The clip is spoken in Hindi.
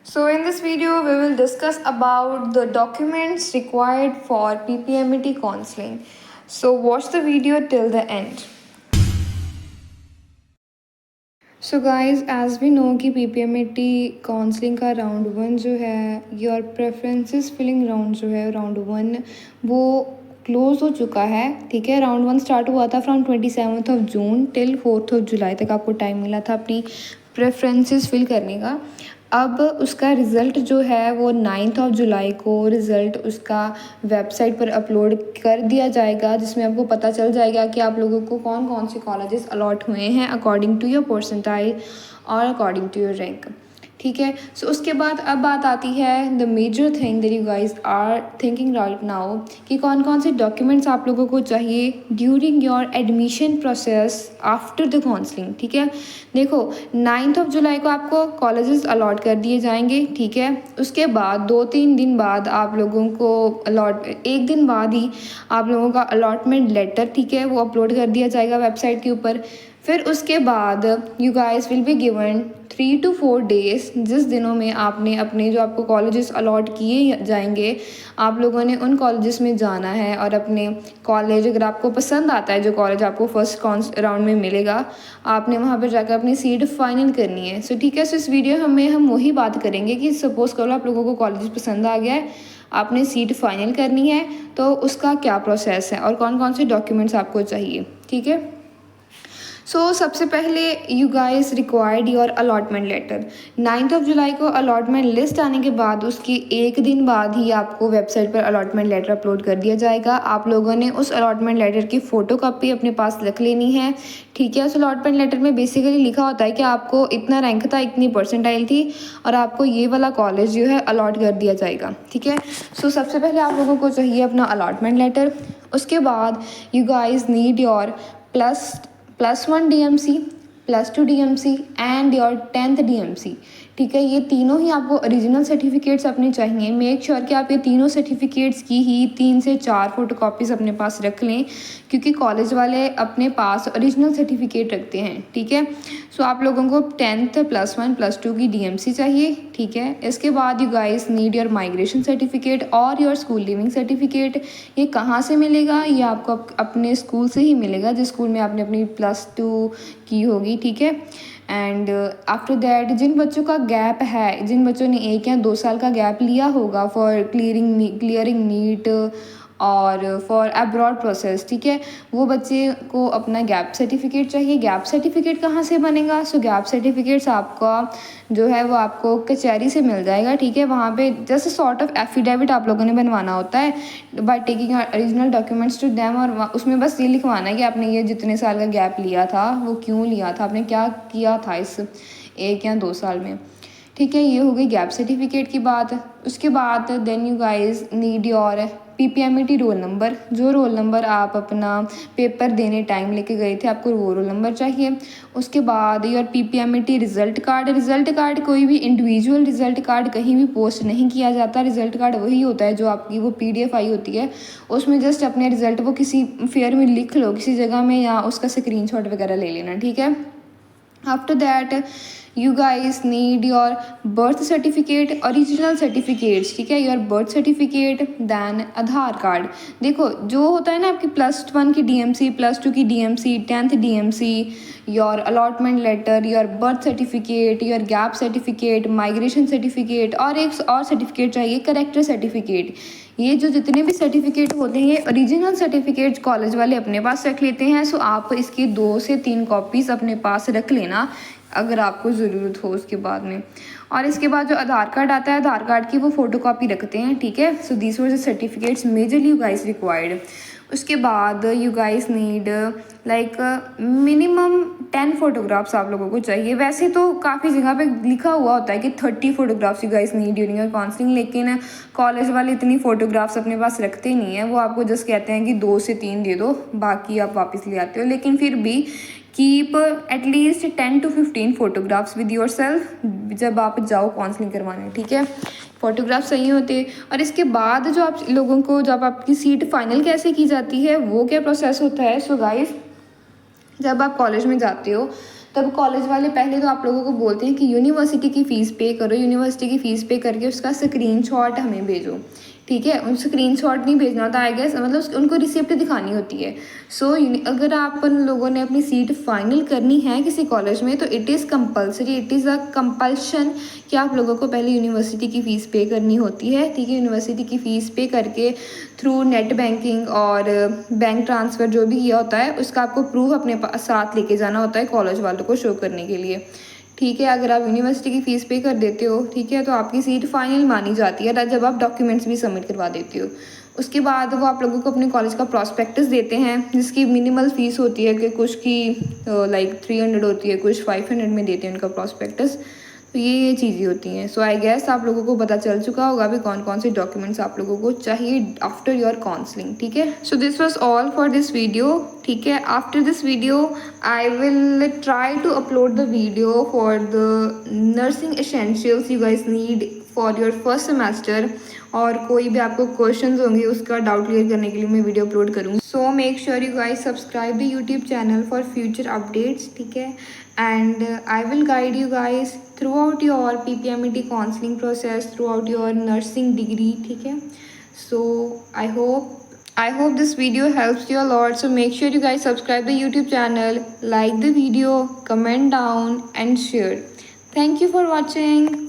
So in this video, we will discuss about the documents required for PPMET counseling. So watch the video till the end. So guys, as we know कि PPMET काउंसलिंग का राउंड 1 जो है योर प्रेफरेंसेस फिलिंग राउंड जो है राउंड 1 वो क्लोज हो चुका है। ठीक है, राउंड 1 स्टार्ट हुआ था फ्रॉम 27 ऑफ जून टिल 4 जुलाई तक आपको टाइम मिला था अपनी प्रेफरेंसेस फिल करने का। अब उसका रिज़ल्ट जो है वो 9 ऑफ जुलाई को रिज़ल्ट उसका वेबसाइट पर अपलोड कर दिया जाएगा, जिसमें आपको पता चल जाएगा कि आप लोगों को कौन कौन से कॉलेजेस अलॉट हुए हैं अकॉर्डिंग टू योर परसेंटाइल और अकॉर्डिंग टू योर रैंक। ठीक है, सो उसके बाद अब बात आती है the major thing that you guys are thinking right now कि कौन कौन से डॉक्यूमेंट्स आप लोगों को चाहिए during your admission process after the counselling. ठीक है, देखो 9 ऑफ जुलाई को आपको कॉलेजेस अलॉट कर दिए जाएंगे। ठीक है, उसके बाद 2-3 दिन बाद आप लोगों को एक दिन बाद ही आप लोगों का अलॉटमेंट लेटर, ठीक है, वो अपलोड कर दिया जाएगा वेबसाइट के ऊपर। फिर उसके बाद you guys will be given 3 to 4 days, जिस दिनों में आपने अपने जो आपको कॉलेजेस अलॉट किए जाएंगे आप लोगों ने उन कॉलेजेस में जाना है और अपने कॉलेज, अगर आपको पसंद आता है जो कॉलेज आपको फर्स्ट राउंड में मिलेगा, आपने वहाँ पर जाकर अपनी सीट फाइनल करनी है। सो ठीक है, सो इस वीडियो में हम वही बात करेंगे कि सपोज़ करो आप लोगों को कॉलेज पसंद आ गया है, आपने सीट फाइनल करनी है, तो उसका क्या प्रोसेस है और कौन कौन से डॉक्यूमेंट्स आपको चाहिए। ठीक है, सो सबसे पहले you guys required your allotment letter. 9 of July को अलॉटमेंट लिस्ट आने के बाद उसके एक दिन बाद ही आपको वेबसाइट पर अलॉटमेंट लेटर अपलोड कर दिया जाएगा। आप लोगों ने उस अलॉटमेंट लेटर की फ़ोटो कॉपी अपने पास रख लेनी है। ठीक है, उस अलॉटमेंट लेटर में बेसिकली लिखा होता है कि आपको इतना रैंक था, इतनी परसेंटाइल थी और आपको ये वाला कॉलेज जो है अलॉट कर दिया जाएगा। ठीक है, सो सबसे पहले आप लोगों को चाहिए अपना अलॉटमेंट लेटर। उसके बाद you guys need your +1 DMC, +2 DMC and your 10th DMC। ठीक है, ये तीनों ही आपको ओरिजिनल सर्टिफिकेट्स अपने चाहिए। मेक श्योर कि आप ये तीनों सर्टिफिकेट्स की ही 3 से 4 फोटोकॉपीज़ अपने पास रख लें, क्योंकि कॉलेज वाले अपने पास ओरिजिनल सर्टिफिकेट रखते हैं। ठीक है, सो आप लोगों को 10th +1 +2 की DMC चाहिए। ठीक है, इसके बाद you guys need your migration certificate और योर स्कूल लिविंग सर्टिफिकेट। ये कहाँ से मिलेगा? ये आपको अपने स्कूल से ही मिलेगा, जिस स्कूल में आपने अपनी +2 की होगी। ठीक है, एंड आफ्टर दैट जिन बच्चों का गैप है, जिन बच्चों ने 1 या 2 साल का गैप लिया होगा फॉर क्लियरिंग नीट और फॉर अब्रॉड प्रोसेस, ठीक है, वो बच्चे को अपना गैप सर्टिफिकेट चाहिए। गैप सर्टिफिकेट कहाँ से बनेगा? सो गैप सर्टिफिकेट्स आपका जो है वो आपको कचहरी से मिल जाएगा। ठीक है, वहाँ पे जस्ट सॉर्ट ऑफ एफिडेविट आप लोगों ने बनवाना होता है by taking original documents to them, और उसमें बस ये लिखवाना है कि आपने ये जितने साल का गैप लिया था वो क्यों लिया था, आपने क्या किया था इस 1 या 2 साल में। ठीक है, ये हो गई गैप सर्टिफिकेट की बात। उसके बाद then you guys need your PPMET roll number. जो रोल नंबर आप अपना पेपर देने टाइम लेके गए थे, आपको वो रोल नंबर चाहिए। उसके बाद your PPMET result card. Result card कोई भी इंडिविजुअल रिज़ल्ट कार्ड कहीं भी पोस्ट नहीं किया जाता। रिज़ल्ट कार्ड वही होता है जो आपकी वो PDF आई होती है, उसमें जस्ट अपने रिज़ल्ट वो किसी फेयर में लिख लो किसी जगह में, या उसका स्क्रीनशॉट वगैरह ले लेना। ठीक है, after that you guys need your birth certificate, original certificates. ठीक है, your birth certificate then Aadhaar card. देखो जो होता है ना आपकी +1 की DMC, +2 की DMC, 10th DMC, your allotment letter, your birth certificate, your gap certificate, migration certificate, और एक और सर्टिफिकेट चाहिए करेक्टर सर्टिफिकेट। ये जो जितने भी सर्टिफिकेट होते हैं ये ओरिजिनल सर्टिफिकेट्स कॉलेज वाले अपने पास रख लेते हैं। सो आप इसकी 2 से 3 कॉपीज़ अपने पास रख लेना अगर आपको ज़रूरत हो उसके बाद में। और इसके बाद जो आधार कार्ड आता है, आधार कार्ड की वो फ़ोटोकॉपी रखते हैं। ठीक है, so these were the certificates majorly you guys required. उसके बाद you guys need like minimum 10 photographs आप लोगों को चाहिए। वैसे तो काफ़ी जगह पे लिखा हुआ होता है कि 30 photographs you guys need during your counselling, लेकिन कॉलेज वाले इतनी फ़ोटोग्राफ्स अपने पास रखते नहीं हैं। वो आपको जस्ट कहते हैं कि 2 से 3 दे दो, बाकी आप वापस ले आते हो। लेकिन फिर भी keep at least 10 to 15 photographs with your self जब आप जाओ काउंसलिंग करवाने। ठीक है, फ़ोटोग्राफ सही होते। और इसके बाद जो आप लोगों को जब आपकी सीट फाइनल कैसे की जाती है, वो क्या प्रोसेस होता है। सो गाइस, जब आप कॉलेज में जाते हो तब कॉलेज वाले पहले तो आप लोगों को बोलते हैं कि यूनिवर्सिटी की फ़ीस पे करो, यूनिवर्सिटी की फ़ीस पे करके उसका स्क्रीनशॉट हमें भेजो, ठीक है। उन स्क्रीनशॉट नहीं भेजना होता, आई गेस मतलब उनको रिसिप्ट दिखानी होती है। सो अगर आप उन लोगों ने अपनी सीट फाइनल करनी है किसी कॉलेज में तो it is compulsory, it is a compulsion कि आप लोगों को पहले यूनिवर्सिटी की फ़ीस पे करनी होती है, ठीक है। यूनिवर्सिटी की फ़ीस पे करके थ्रू नेट बैंकिंग और बैंक ट्रांसफ़र जो भी किया होता है उसका आपको प्रूफ अपने साथ लेके जाना होता है कॉलेज वालों को शो करने के लिए, ठीक है। अगर आप यूनिवर्सिटी की फ़ीस पे कर देते हो, ठीक है, तो आपकी सीट फाइनल मानी जाती है जब आप डॉक्यूमेंट्स भी सबमिट करवा देते हो। उसके बाद वो आप लोगों को अपने कॉलेज का प्रॉस्पेक्टस देते हैं जिसकी मिनिमल फ़ीस होती है कि कुछ की लाइक 300 होती है, कुछ 500 में देते हैं उनका प्रॉस्पेक्टस। तो ये चीज़ें होती हैं। सो आई गेस आप लोगों को पता चल चुका होगा भी कौन कौन से डॉक्यूमेंट्स आप लोगों को चाहिए आफ्टर योर काउंसलिंग, ठीक है। So this was all for this video, ठीक है। After this video I will try to upload the video for the nursing essentials you guys need for your first semester, और कोई भी आपको क्वेश्चंस होंगे उसका डाउट क्लियर करने के लिए मैं वीडियो अपलोड करूँगी। So make sure you guys subscribe the YouTube channel for future updates, ठीक है। And I will guide you guys throughout your PPMET counseling process, throughout your nursing degree, ठीक है। So I hope this video helps you a lot. So make sure you guys subscribe the YouTube channel, like the video, comment down and share. Thank you for watching.